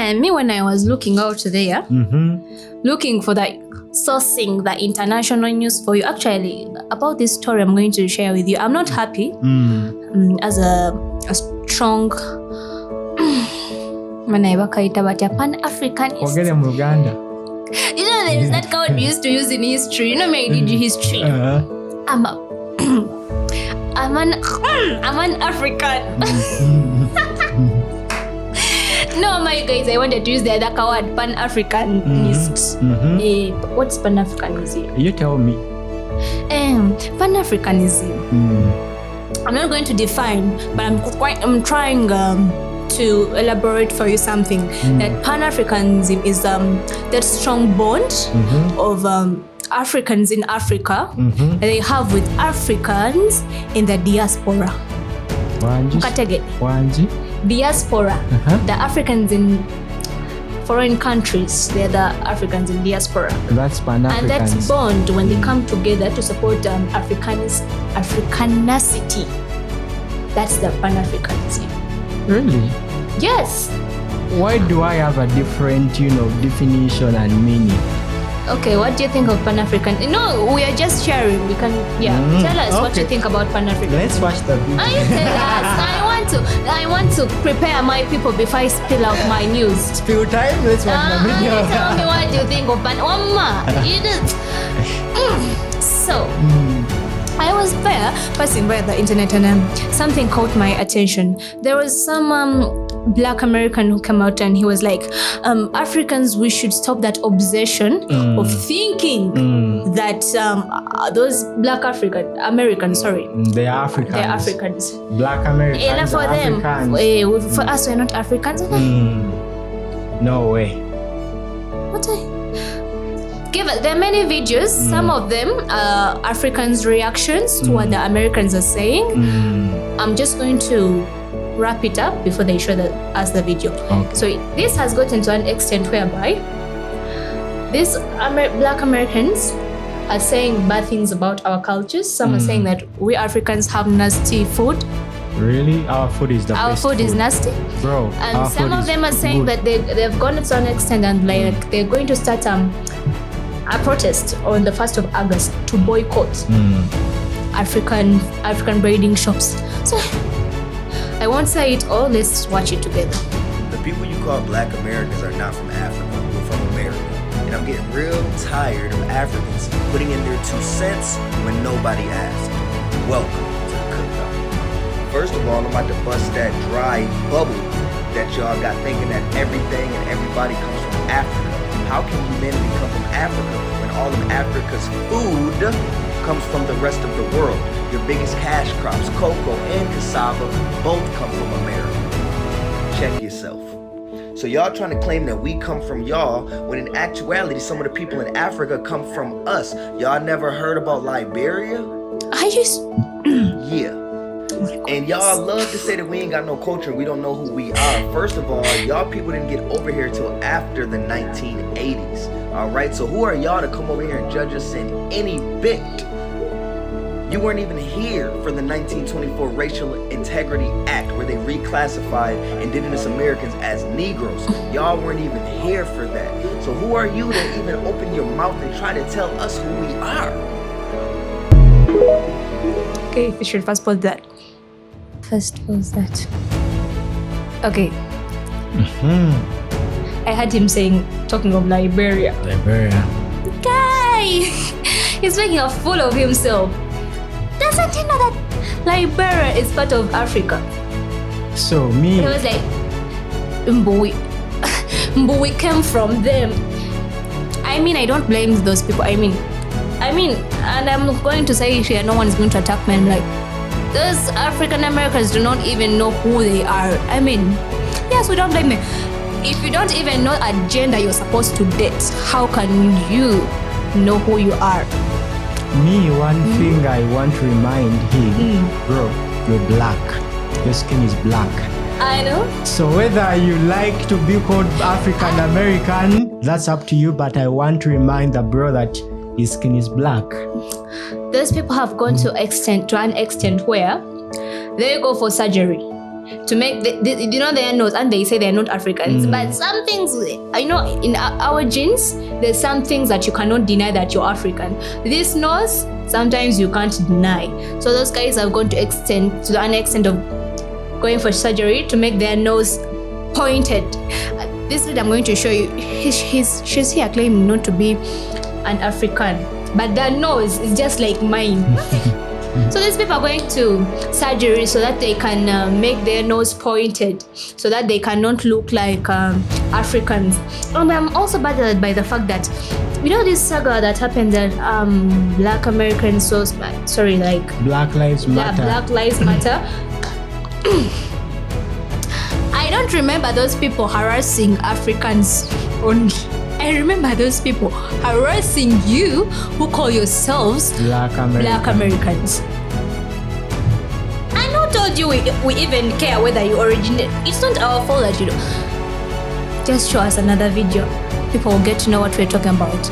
time, me when I was looking out there, looking for the sourcing the international news for you, actually about this story I'm going to share with you, I'm not happy as a strong pan-Africanist. You know, there is that word we used to use in history. You know, me, I did history. I'm an African. No, my guys, I wanted to use the other word, pan-Africanist. What's pan-Africanism? You tell me. Pan-Africanism. I'm not going to define, but I'm trying to elaborate for you something. That pan-Africanism is that strong bond of Africans in Africa that they have with Africans in the diaspora. Diaspora. The Africans in foreign countries, they're the Africans in diaspora. That's pan-Africanism. And that's bond when they come together to support Africanacity. That's the pan-Africanism. Really? Yes. Why do I have a different, definition and meaning? Okay, what do you think of Pan-African? No, we are just sharing. We can, tell us what you think about Pan-African. Let's watch the video. You tell us. I want to prepare my people before I spill out my news. Spill time? Let's watch the video. Tell me what you think of So, I was there, passing by the internet, and something caught my attention. There was some Black American who came out and he was like, Africans, we should stop that obsession of thinking that those Black Americans, they are Africans. They're Africans. Black Americans. Yeah, for them. For us, we're not Africans. No way. There are many videos. Some of them are Africans' reactions to what the Americans are saying. I'm just going to wrap it up before they show us the video. Okay. So this has gotten to an extent whereby these Black Americans are saying bad things about our cultures. Some are saying that we Africans have nasty food. Really? Our food is the best. Our food is nasty. Bro. And some of them are saying that they've gone to an extent and like they're going to start a protest on the 1st of August to boycott African braiding shops. So I won't say it all, let's watch it together. The people you call Black Americans are not from Africa, we're from America. And I'm getting real tired of Africans putting in their 2 cents when nobody asked. Welcome to the cookout. First of all, I'm about to bust that dry bubble that y'all got thinking that everything and everybody comes from Africa. How can humanity come from Africa when all of Africa's food comes from the rest of the world? Your biggest cash crops, cocoa and cassava, both come from America. Check yourself. So y'all trying to claim that we come from y'all, when in actuality, some of the people in Africa come from us. Y'all never heard about Liberia? Yeah. And y'all love to say that we ain't got no culture and we don't know who we are. First of all, y'all people didn't get over here till after the 1980s. Alright, so who are y'all to come over here and judge us in any bit? You weren't even here for the 1924 Racial Integrity Act where they reclassified indigenous Americans as Negroes. Y'all weren't even here for that. So who are you to even open your mouth and try to tell us who we are? Okay, we should fast pause that. Okay. I heard him talking of Liberia. Guy! He's making a fool of himself. Doesn't he know that Liberia is part of Africa? So me. He was like, we came from them. I mean, I don't blame those people. I mean, and I'm going to say here, no one is going to attack me. I'm like, those African Americans do not even know who they are. I mean, yes, we don't blame them. If you don't even know a gender you're supposed to date, how can you know who you are? Me, one thing I want to remind him, bro, you're black. Your skin is black. I know. So whether you like to be called African American, that's up to you, but I want to remind the bro that his skin is black. Those people have gone to an extent where they go for surgery. to make their nose, and they say they're not Africans. But some things, in our genes, there's some things that you cannot deny that you're African. This nose, sometimes you can't deny. So those guys have gone to an extent of going for surgery to make their nose pointed. This is what I'm going to show you. She's here claiming not to be an African, but their nose is just like mine. So these people are going to surgery so that they can make their nose pointed, so that they cannot look like Africans. And I'm also bothered by the fact that, this saga that happened that Black Americans, Black Lives Matter. Black Lives Matter. I don't remember those people harassing Africans only. I remember those people harassing you who call yourselves Black Americans. And who told you we even care whether you originate? It's not our fault that you do. Just show us another video. People will get to know what we're talking about.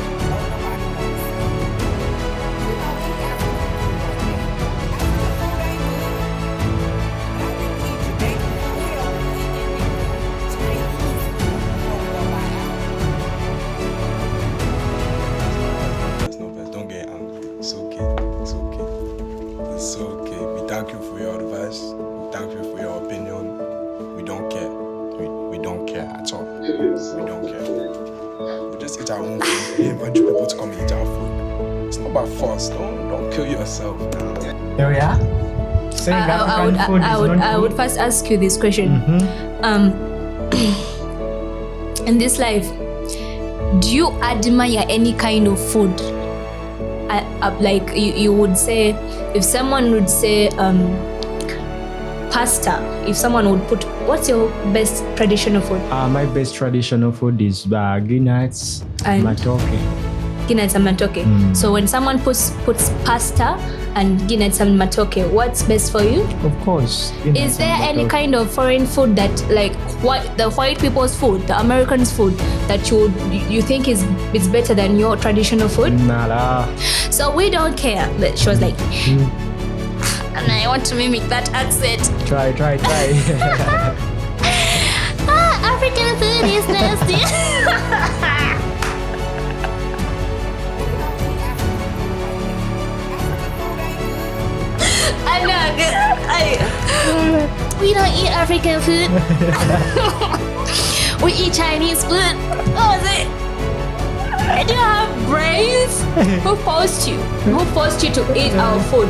Thank you for your advice. We thank you for your opinion. We don't care. We don't care at all. We don't care. We just eat our own food. We invite people to come and eat our food. It's not about force. Don't kill yourself. There we are. I would first ask you this question. In this life, do you admire any kind of food? Like you would say, if someone would say pasta, if someone would put, what's your best traditional food? My best traditional food is guineas and matoke. Guineas and matoke. So when someone puts pasta and guineas and matoke, what's best for you? Of course. Is there any kind of foreign food that, like the white people's food, the Americans' food, that you think is better than your traditional food? Nada. So we don't care. But she was like, and I want to mimic that accent. Try. African food is nasty. We don't eat African food. We eat Chinese food. What was it? Do you have brains? Who forced you? Who forced you to eat our food?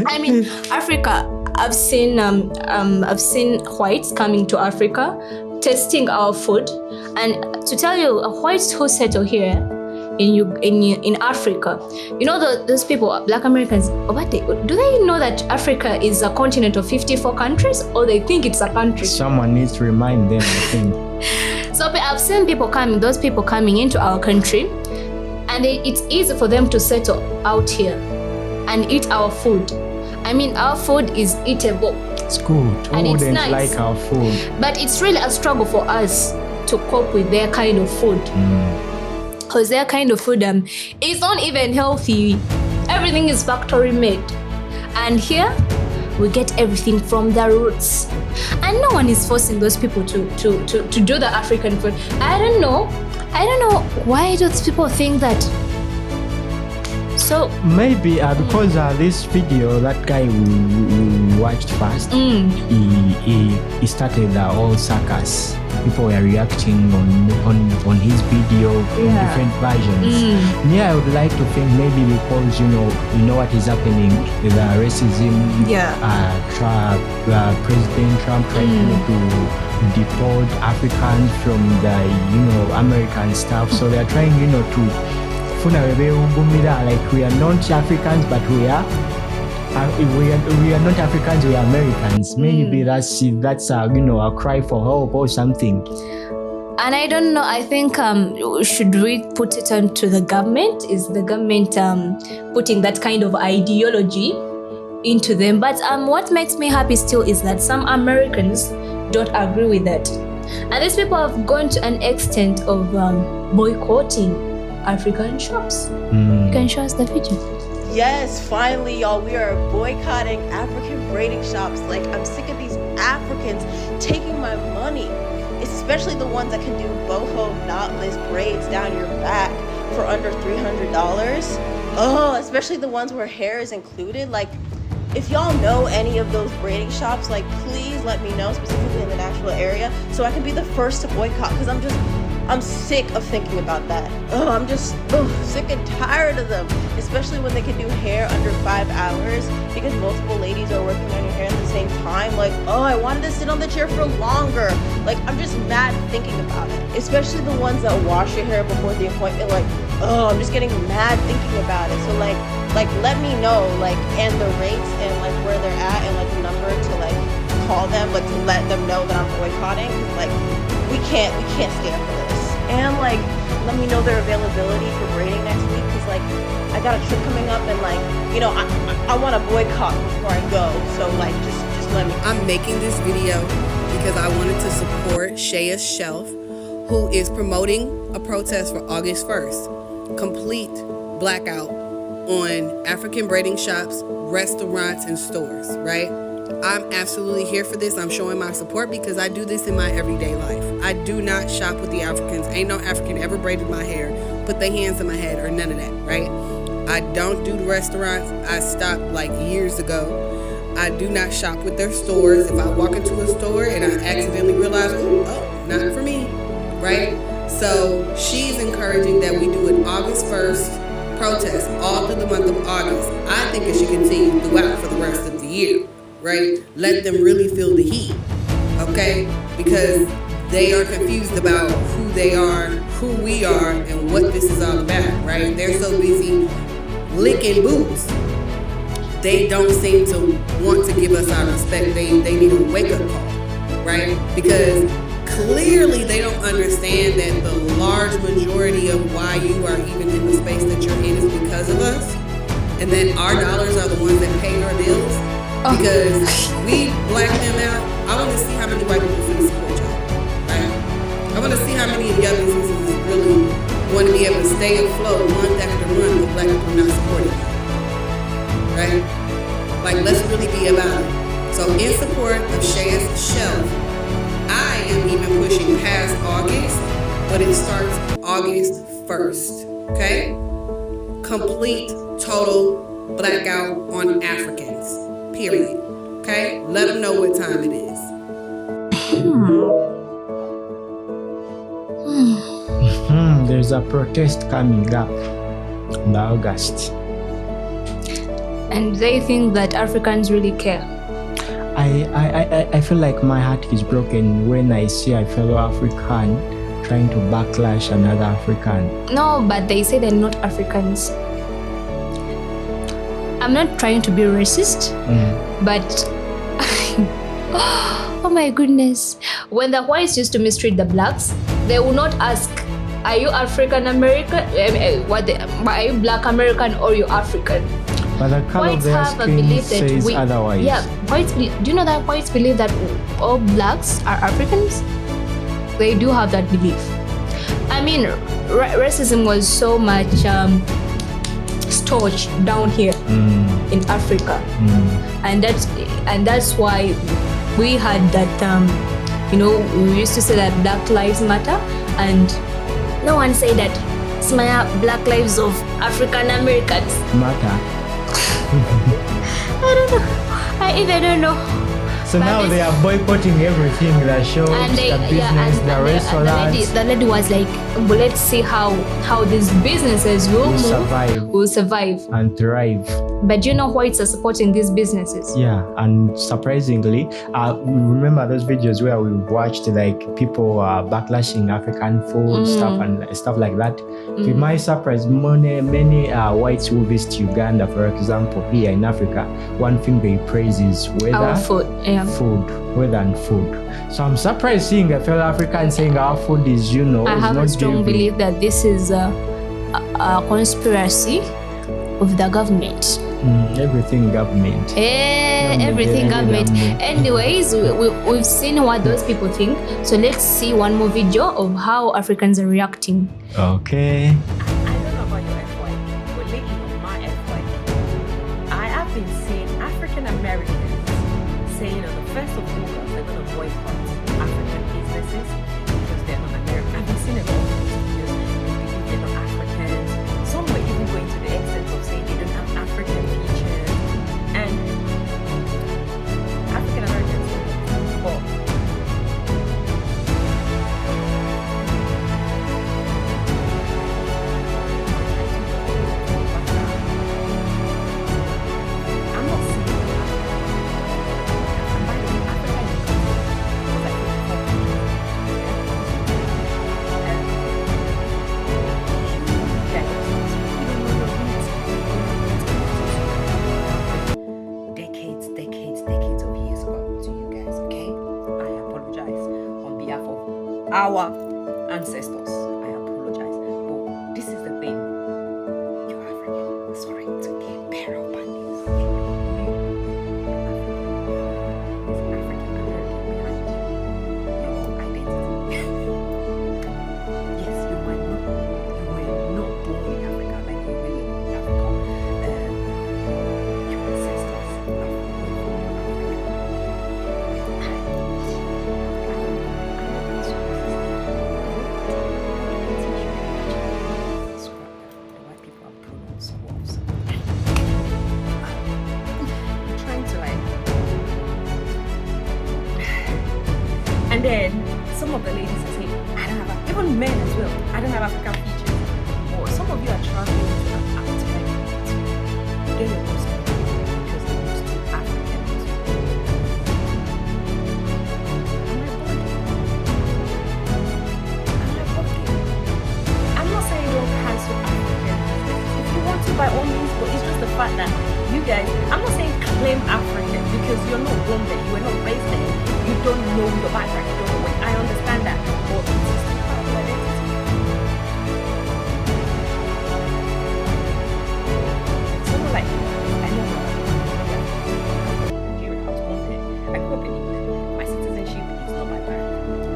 I mean, Africa. I've seen whites coming to Africa, tasting our food, and to tell you, whites who settle here in Africa, those people, Black Americans, do they know that Africa is a continent of 54 countries, or they think it's a country? Someone needs to remind them, I think. So I've seen those people coming into our country, and it's easy for them to settle out here and eat our food. I mean, our food is eatable. It's good. And it's nice. Like our food. But it's really a struggle for us to cope with their kind of food. Because their kind of food is not even healthy. Everything is factory made. And here, we get everything from the roots. And no one is forcing those people to do the African food. I don't know why those people think that. So maybe because this video, that guy we watched first, he started the whole circus. People were reacting on his video in different versions. I would like to think maybe because you know what is happening with the racism. President Trump trying to deport Africans from the American stuff. So they are trying to like we are not Africans, but we are not Africans, we are Americans. Maybe that's a cry for help or something. And I don't know, I think should we put it onto the government? Is the government putting that kind of ideology into them? But what makes me happy still is that some Americans don't agree with that. And these people have gone to an extent of boycotting African shops. You can show us the video. Yes, finally, y'all, we are boycotting African braiding shops. Like, I'm sick of these African Africans taking my money, especially the ones that can do boho knotless braids down your back for under $300. Oh, especially the ones where hair is included. Like, if y'all know any of those braiding shops, like, please let me know, specifically in the Nashville area, so I can be the first to boycott, because I'm sick of thinking about that. I'm just sick and tired of them, especially when they can do hair under 5 hours because multiple ladies are working on your hair at the same time. Like, I wanted to sit on the chair for longer. Like, I'm just mad thinking about it, especially the ones that wash your hair before the appointment. Like, I'm just getting mad thinking about it. So like let me know, like, and the rates and like where they're at and like the number to like call them, like to let them know that I'm boycotting, because like we can't stand for this. And like let me know their availability for braiding next week, because like I got a trip coming up and like, you know, I want to boycott before I go. So like just let me. I'm making this video because I wanted to support Shaya's Shelf, who is promoting a protest for August 1st. Complete blackout on African braiding shops, restaurants, and stores, right? I'm absolutely here for this. I'm showing my support because I do this in my everyday life. I do not shop with the Africans. Ain't no African ever braided my hair, put their hands in my head, or none of that, right? I don't do the restaurants. I stopped like years ago. I do not shop with their stores. If I walk into a store and I accidentally realize, oh, not for me, right? So she's encouraging that we do an August 1st protest all through the month of August. I think it should continue throughout for the rest of the year, right? Let them really feel the heat, okay? Because they are confused about who they are, who we are, and what this is all about, right? They're so busy licking boots. They don't seem to want to give us our respect. They need a wake-up call, right? Because clearly they don't understand that the large majority of why you are even in the space that you're in is because of us, and that our dollars are the ones that pay our bills. Because we black them out. I want to see how many white people finna support y'all, right? I want to see how many of y'all businesses really want to be able to stay afloat month after month with black people not supporting you, right? Like, let's really be about it. So in support of Shaya's Shelf, I am even pushing past August, but it starts August 1st, okay? Complete, total blackout on Africans, period, okay? Let them know what time it is. There's a protest coming up in August. And they think that Africans really care. I feel like my heart is broken when I see a fellow African trying to backlash another African. No, but they say they're not Africans. I'm not trying to be racist, but oh my goodness. When the whites used to mistreat the blacks, they would not ask, are you African American? Are you Black American or you African? But the color of their skin says otherwise. Yeah, do you know that whites believe that all blacks are Africans? They do have that belief. I mean, racism was so much stored down here in Africa, and that's why we had that. We used to say that Black Lives Matter, and no one said that Black lives of African Americans matter. I don't know. I even don't know. So but now they are boycotting everything, the shows, the business, the restaurants. The lady was like, well, let's see how these businesses will survive and thrive. But you know whites are supporting these businesses. Yeah, and surprisingly, remember those videos where we watched like people backlashing African food stuff and stuff like that. To my surprise, many whites who visit Uganda, for example, here in Africa, one thing they praise is weather. Our food, weather and food. So I'm surprised seeing a fellow African saying our food is, I have a strong belief that this is a conspiracy of the government. Everything government. Everything government. Anyways, we've seen what those people think. So let's see one more video of how Africans are reacting. Okay. I don't know about your FYP, but lately on my FYP, I have been seeing African Americans saying on the 1st of August they're going to boycott African businesses because they're not American. I've been seeing a lot of these videos. They believe they're not African. Some were even going to the extent of saying they don't have African features. And African Americans, but I'm not saying I'm by the way, Africa is decades of years ago to you guys, okay? I apologize on behalf of our ancestors. I apologize. But this is the thing. You're African. Sorry to get bear up on this. There's African American behind your identity. Yes, you were not born in Africa like you were in Africa. Your ancestors are from the white people are pronouns squaws. I'm trying to and then some of the ladies are saying, I don't have even men as well, I don't have African features. Or some of you are traveling to get your nose because they're used to African as well. I'm not saying don't cancel African business. If you want to, by all means, but it's just the fact that you guys, I'm not saying claim African because you're not born there, you were not raised there, you don't know your background, you don't know when. I understand that, but it's still part of your identity. Someone like I know Nigeria, I was born there. I grew up in England. My citizenship is not by birth.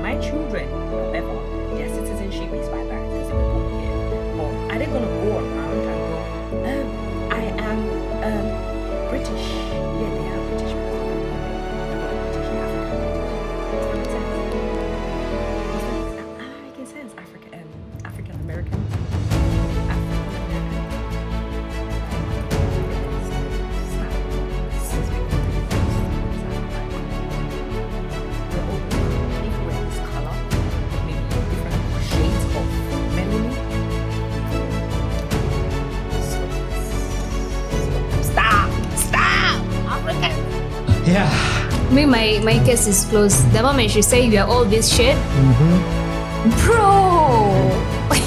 My children, however, their citizenship is by birth because they were born here. But are they gonna go around and go, I am British? Yeah, they are British because they're British in Africa. Does that make sense? African American. Yeah. Me, my case is closed. The moment she say you are all this shit, bro,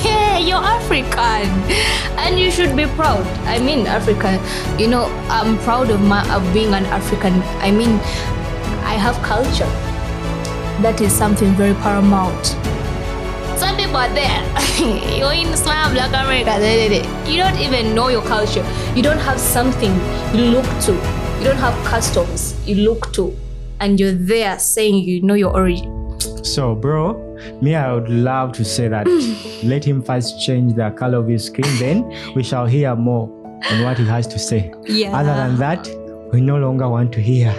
yeah, you're African, and you should be proud. I mean, African. You know, I'm proud of being an African. I mean, I have culture. That is something very paramount. Some people are there. You're in Islam, Black America. You don't even know your culture. You don't have something you look to. You don't have customs you look to, and you're there saying you know your origin. So, bro, me, I would love to say that let him first change the color of his skin, then we shall hear more on what he has to say. Yeah. Other than that, we no longer want to hear.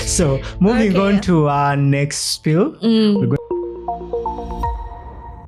So, moving on to our next spill, we're going